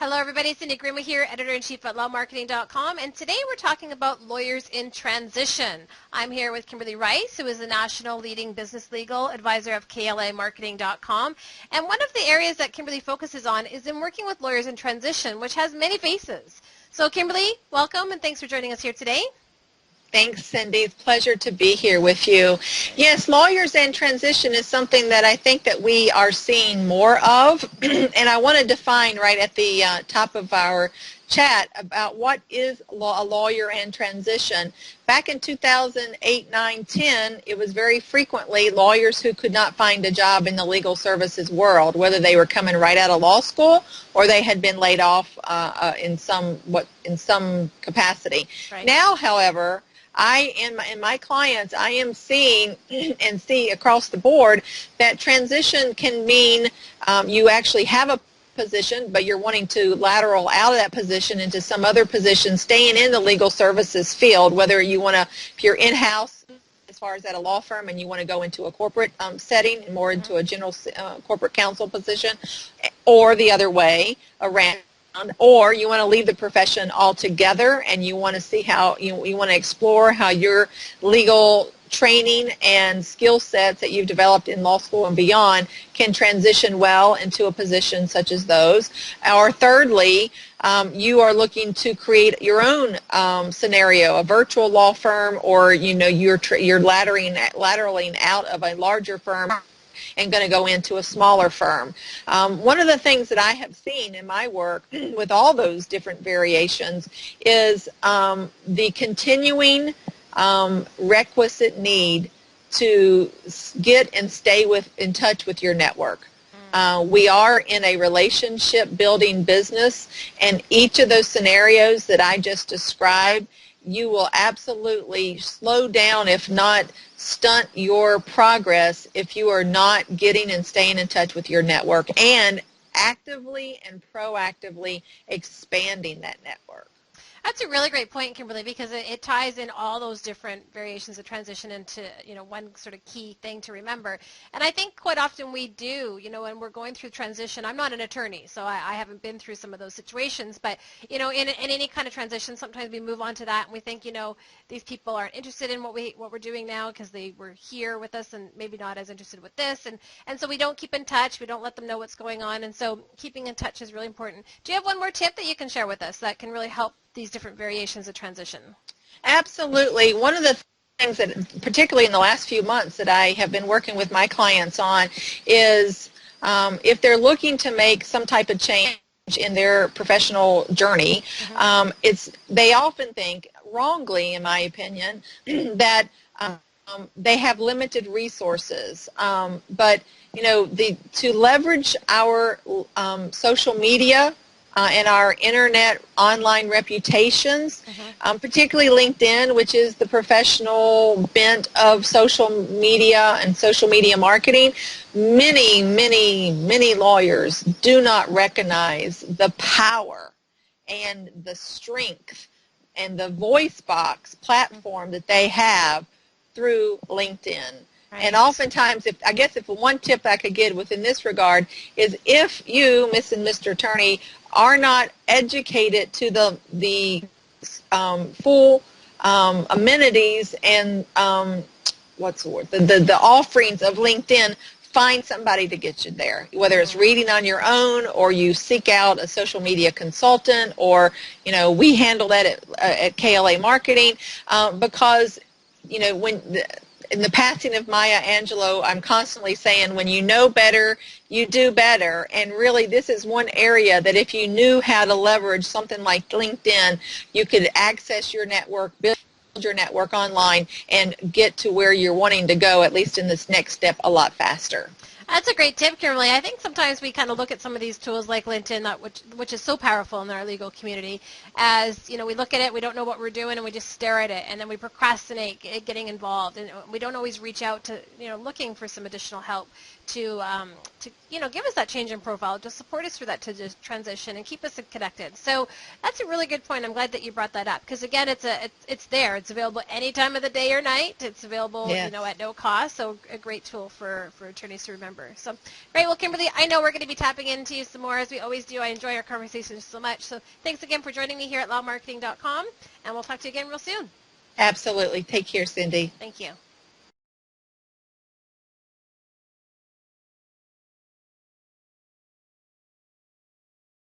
Hello everybody, Cindy Grima here, Editor-in-Chief at lawmarketing.com, and today we're talking about lawyers in transition. I'm here with Kimberly Rice, who is the National Leading Business Legal Advisor of KLAmarketing.com, and one of the areas that Kimberly focuses on is in working with lawyers in transition, which has many faces. So Kimberly, welcome and thanks for joining us here today. Thanks, Cindy. It's a pleasure to be here with you. Yes, lawyers in transition is something that I think that we are seeing more of, and I want to define right at the top of our chat about what is a lawyer in transition. Back in 2008, 9, 10, it was very frequently lawyers who could not find a job in the legal services world, whether they were coming right out of law school or they had been laid off in some capacity. Right. Now, however, in my clients, I am seeing and see across the board that transition can mean you actually have a position, but you're wanting to lateral out of that position into some other position, staying in the legal services field, whether you want to, if you're in-house as far as at a law firm and you want to go into a corporate setting and more into a general corporate counsel position, or the other way around. Or you want to leave the profession altogether and you want to see how you want to explore how your legal training and skill sets that you've developed in law school and beyond can transition well into a position such as those. Or thirdly, you are looking to create your own scenario, a virtual law firm, or you're lateraling out of a larger firm and going to go into a smaller firm. One of the things that I have seen in my work with all those different variations is the continuing requisite need to get and stay in touch with your network. We are in a relationship building business, and each of those scenarios that I just described, you will absolutely slow down, if not stunt your progress, if you are not getting and staying in touch with your network and actively and proactively expanding that network. That's a really great point, Kimberly, because it ties in all those different variations of transition into, one sort of key thing to remember. And I think quite often we do, when we're going through transition. I'm not an attorney, so I haven't been through some of those situations. But, in any kind of transition, sometimes we move on to that and we think, these people aren't interested in what we're doing now because they were here with us and maybe not as interested with this. And so we don't keep in touch. We don't let them know what's going on. And so keeping in touch is really important. Do you have one more tip that you can share with us that can really help these different variations of transition? Absolutely. One of the things that, particularly in the last few months, that I have been working with my clients on is if they're looking to make some type of change in their professional journey, they often think, wrongly in my opinion, that they have limited resources. But to leverage our social media and our internet online reputations, particularly LinkedIn, which is the professional bent of social media and social media marketing, many lawyers do not recognize the power and the strength and the voice box platform that they have through LinkedIn. Right. And oftentimes, if one tip I could give within this regard is if you, Miss and Mr. Attorney, are not educated to the full amenities and the offerings of LinkedIn, find somebody to get you there, whether it's reading on your own or you seek out a social media consultant, or we handle that at KLA Marketing because in the passing of Maya Angelou, I'm constantly saying, when you know better, you do better. And really, this is one area that if you knew how to leverage something like LinkedIn, you could access your network, build your network online, and get to where you're wanting to go, at least in this next step, a lot faster. That's a great tip, Kimberly. I think sometimes we kind of look at some of these tools like LinkedIn, which is so powerful in our legal community, as, we look at it, we don't know what we're doing, and we just stare at it, and then we procrastinate getting involved, and we don't always reach out to, looking for some additional help to give us that change in profile, to support us through that transition and keep us connected. So that's a really good point. I'm glad that you brought that up, because again, it's there. It's available any time of the day or night. It's available, Yes. at no cost. So a great tool for attorneys to remember. So great. Well, Kimberly, I know we're going to be tapping into you some more, as we always do. I enjoy our conversations so much. So thanks again for joining me here at lawmarketing.com, and we'll talk to you again real soon. Absolutely. Take care, Cindy. Thank you.